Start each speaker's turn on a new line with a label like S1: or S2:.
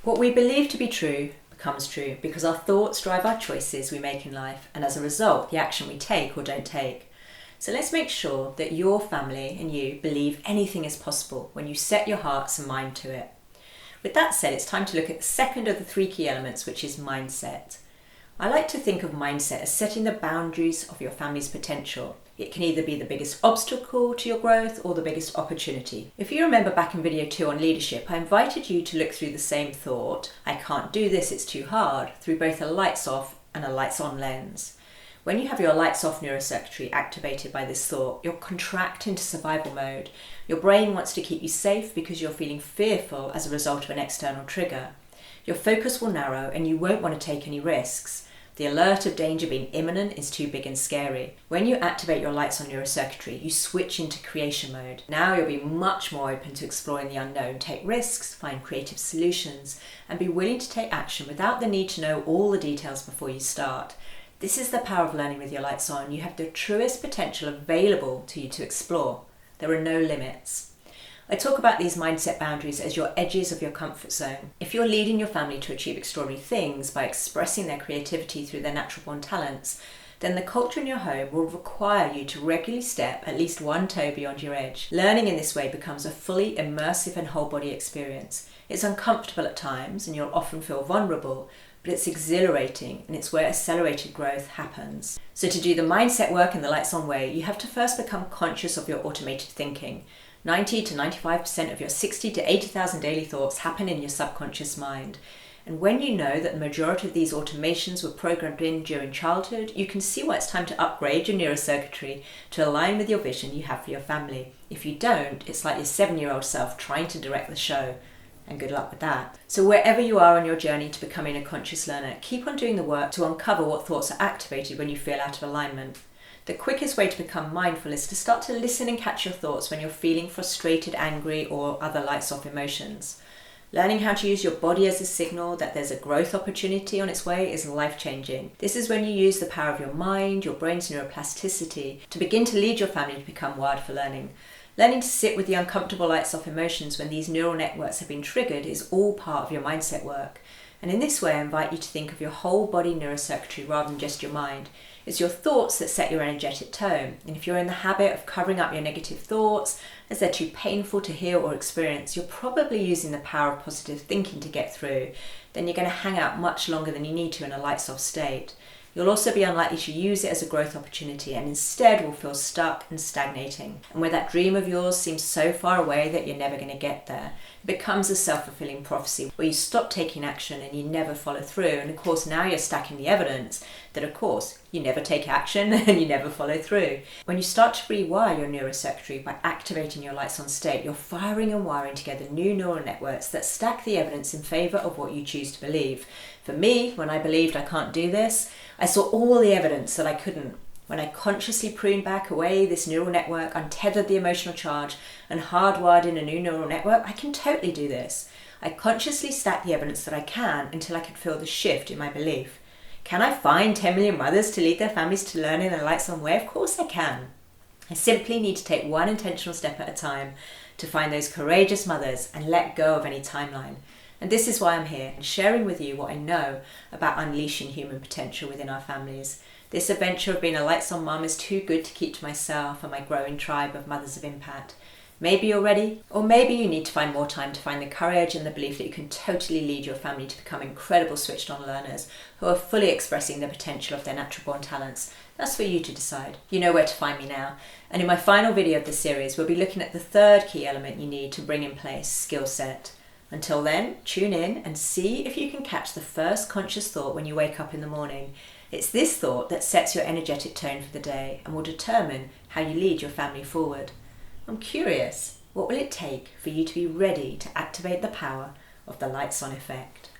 S1: What we believe to be true becomes true because our thoughts drive our choices we make in life, and as a result, the action we take or don't take. So let's make sure that your family and you believe anything is possible when you set your hearts and mind to it. With that said, it's time to look at the second of the three key elements, which is mindset. I like to think of mindset as setting the boundaries of your family's potential. It can either be the biggest obstacle to your growth or the biggest opportunity. If you remember back in video 2 on leadership, I invited you to look through the same thought, I can't do this, it's too hard, through both a lights off and a lights on lens. When you have your lights off neurocircuitry activated by this thought, you'll contract into survival mode. Your brain wants to keep you safe because you're feeling fearful as a result of an external trigger. Your focus will narrow and you won't want to take any risks. The alert of danger being imminent is too big and scary. When you activate your lights on neurocircuitry, you switch into creation mode. Now you'll be much more open to exploring the unknown, take risks, find creative solutions, and be willing to take action without the need to know all the details before you start. This is the power of learning with your lights on. You have the truest potential available to you to explore. There are no limits. I talk about these mindset boundaries as your edges of your comfort zone. If you're leading your family to achieve extraordinary things by expressing their creativity through their natural born talents, then the culture in your home will require you to regularly step at least one toe beyond your edge. Learning in this way becomes a fully immersive and whole body experience. It's uncomfortable at times and you'll often feel vulnerable, but it's exhilarating and it's where accelerated growth happens. So to do the mindset work in the lights on way, you have to first become conscious of your automated thinking. 90 to 95% of your 60 to 80,000 daily thoughts happen in your subconscious mind. And when you know that the majority of these automations were programmed in during childhood, you can see why it's time to upgrade your neurocircuitry to align with your vision you have for your family. If you don't, it's like your 7-year-old self trying to direct the show. And good luck with that. So wherever you are on your journey to becoming a conscious learner, keep on doing the work to uncover what thoughts are activated when you feel out of alignment. The quickest way to become mindful is to start to listen and catch your thoughts when you're feeling frustrated, angry, or other lights off emotions. Learning how to use your body as a signal that there's a growth opportunity on its way is life-changing. This is when you use the power of your mind, your brain's neuroplasticity, to begin to lead your family to become wired for learning. Learning to sit with the uncomfortable lights off emotions when these neural networks have been triggered is all part of your mindset work. And in this way, I invite you to think of your whole body neurocircuitry rather than just your mind. It's your thoughts that set your energetic tone. And if you're in the habit of covering up your negative thoughts, as they're too painful to hear or experience, you're probably using the power of positive thinking to get through. Then you're going to hang out much longer than you need to in a lights off state. You'll also be unlikely to use it as a growth opportunity and instead will feel stuck and stagnating. And where that dream of yours seems so far away that you're never going to get there, it becomes a self-fulfilling prophecy where you stop taking action and you never follow through. And of course, now you're stacking the evidence that, of course, you never take action and you never follow through. When you start to rewire your neurocircuitry by activating your lights on state, you're firing and wiring together new neural networks that stack the evidence in favor of what you choose to believe. For me, when I believed I can't do this, I saw all the evidence that I couldn't. When I consciously pruned back away this neural network, untethered the emotional charge, and hardwired in a new neural network, I can totally do this. I consciously stacked the evidence that I can until I could feel the shift in my belief. Can I find 10 million mothers to lead their families to learn in a lights on way? Of course I can. I simply need to take one intentional step at a time to find those courageous mothers and let go of any timeline. And this is why I'm here, sharing with you what I know about unleashing human potential within our families. This adventure of being a lights on mum is too good to keep to myself and my growing tribe of mothers of impact. Maybe you're ready, or maybe you need to find more time to find the courage and the belief that you can totally lead your family to become incredible switched on learners who are fully expressing the potential of their natural born talents. That's for you to decide. You know where to find me now. And in my final video of this series, we'll be looking at the third key element you need to bring in place, skill set. Until then, tune in and see if you can catch the first conscious thought when you wake up in the morning. It's this thought that sets your energetic tone for the day and will determine how you lead your family forward. I'm curious, what will it take for you to be ready to activate the power of the lights on effect?